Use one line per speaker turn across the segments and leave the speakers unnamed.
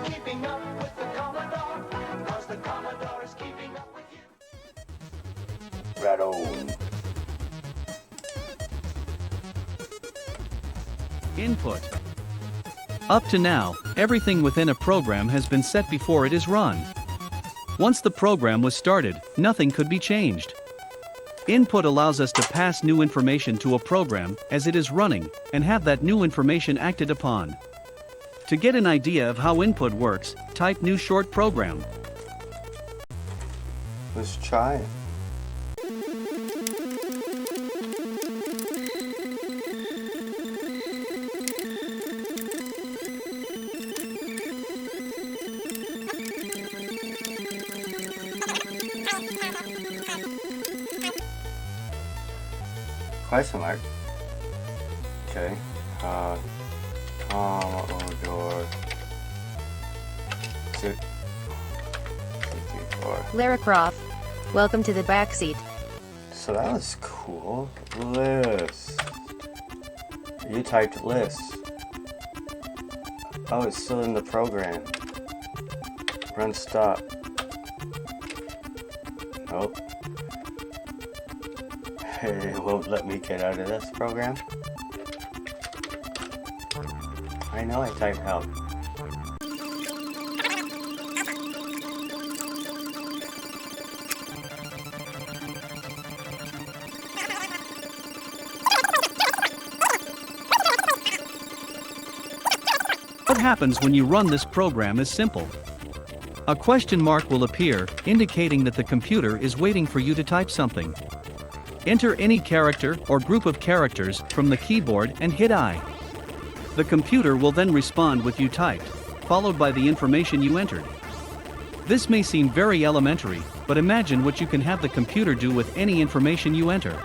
keeping up with the Commodore, 'cause the Commodore is keeping up with you.
Right on.
Input. Up to now, everything within a program has been set before it is run. Once the program was started, nothing could be changed. Input allows us to pass new information to a program as it is running and have that new information acted upon. To get an idea of how input works, type new short program.
Let's try it. Question mark. Okay. Commodore 64.
Lara Croft, welcome to the backseat.
So that was cool. List. You typed list. Oh, it's still in the program. Run stop. Nope. It won't let me get out of this program. I know I typed help.
What happens when you run this program is simple. A question mark will appear, indicating that the computer is waiting for you to type something. Enter any character or group of characters from the keyboard and hit I. The computer will then respond with you typed, followed by the information you entered. This may seem very elementary, but imagine what you can have the computer do with any information you enter.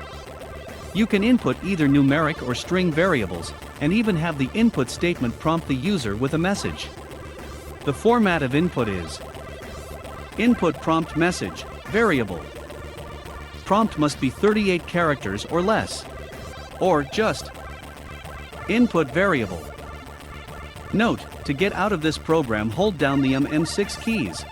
You can input either numeric or string variables, and even have the input statement prompt the user with a message. The format of input is input prompt message, variable. Prompt must be 38 characters or less. Or just input variable. Note, to get out of this program, hold down the M6 keys.